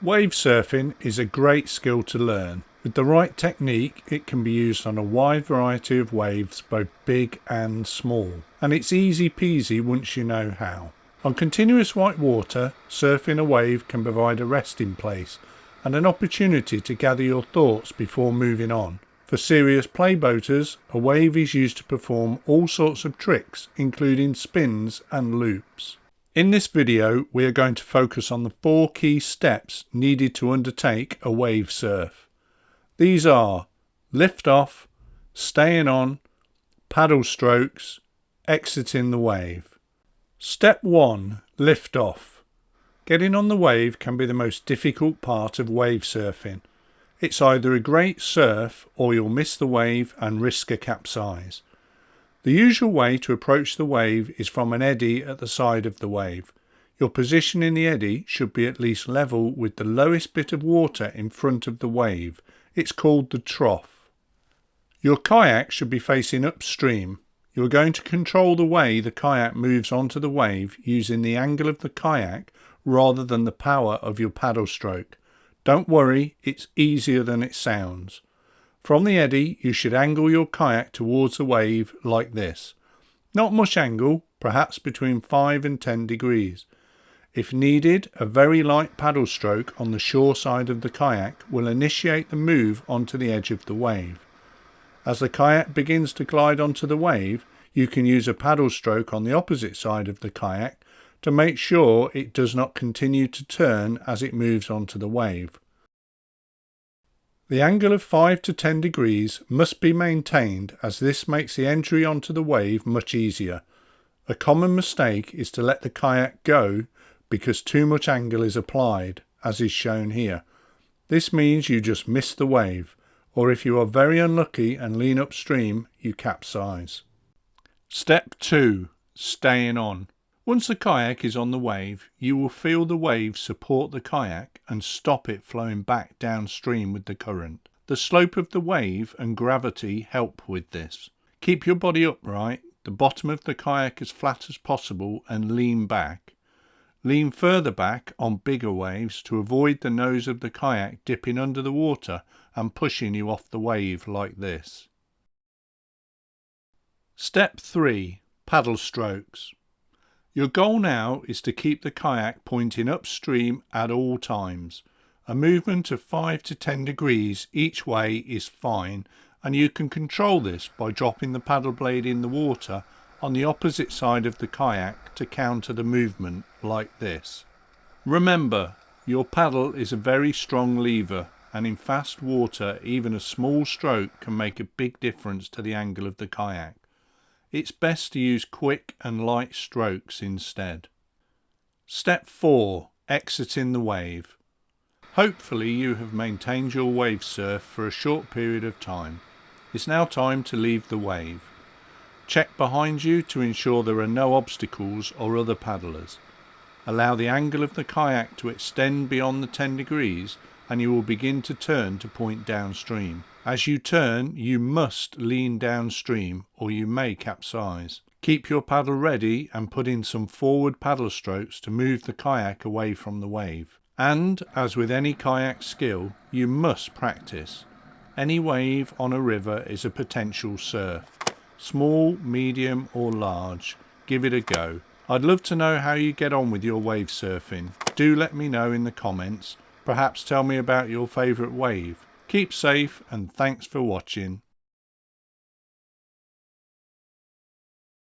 Wave surfing is a great skill to learn. With the right technique, it can be used on a wide variety of waves, both big and small. And it's easy peasy once you know how. On continuous white water, surfing a wave can provide a resting place and an opportunity to gather your thoughts before moving on. For serious playboaters, a wave is used to perform all sorts of tricks, including spins and loops. In this video, we are going to focus on the 4 key steps needed to undertake a wave surf. These are lift off, staying on, paddle strokes, exiting the wave. Step 1. Lift off. Getting on the wave can be the most difficult part of wave surfing. It's either a great surf or you'll miss the wave and risk a capsize. The usual way to approach the wave is from an eddy at the side of the wave. Your position in the eddy should be at least level with the lowest bit of water in front of the wave. It's called the trough. Your kayak should be facing upstream. You are going to control the way the kayak moves onto the wave using the angle of the kayak rather than the power of your paddle stroke. Don't worry, it's easier than it sounds. From the eddy, you should angle your kayak towards the wave like this. Not much angle, perhaps between 5 and 10 degrees. If needed, a very light paddle stroke on the shore side of the kayak will initiate the move onto the edge of the wave. As the kayak begins to glide onto the wave, you can use a paddle stroke on the opposite side of the kayak to make sure it does not continue to turn as it moves onto the wave. The angle of 5 to 10 degrees must be maintained as this makes the entry onto the wave much easier. A common mistake is to let the kayak go because too much angle is applied, as is shown here. This means you just miss the wave, or if you are very unlucky and lean upstream, you capsize. Step 2. Staying on. Once the kayak is on the wave, you will feel the wave support the kayak and stop it flowing back downstream with the current. The slope of the wave and gravity help with this. Keep your body upright, the bottom of the kayak as flat as possible, and lean back. Lean further back on bigger waves to avoid the nose of the kayak dipping under the water and pushing you off the wave like this. Step 3. Paddle strokes. Your goal now is to keep the kayak pointing upstream at all times. A movement of 5 to 10 degrees each way is fine, and you can control this by dropping the paddle blade in the water on the opposite side of the kayak to counter the movement like this. Remember, your paddle is a very strong lever, and in fast water even a small stroke can make a big difference to the angle of the kayak. It's best to use quick and light strokes instead. Step 4. Exiting the wave. Hopefully you have maintained your wave surf for a short period of time. It's now time to leave the wave. Check behind you to ensure there are no obstacles or other paddlers. Allow the angle of the kayak to extend beyond the 10 degrees and you will begin to turn to point downstream. As you turn, you must lean downstream or you may capsize. Keep your paddle ready and put in some forward paddle strokes to move the kayak away from the wave. And, as with any kayak skill, you must practice. Any wave on a river is a potential surf. Small, medium or large, give it a go. I'd love to know how you get on with your wave surfing. Do let me know in the comments. Perhaps tell me about your favourite wave. Keep safe and thanks for watching.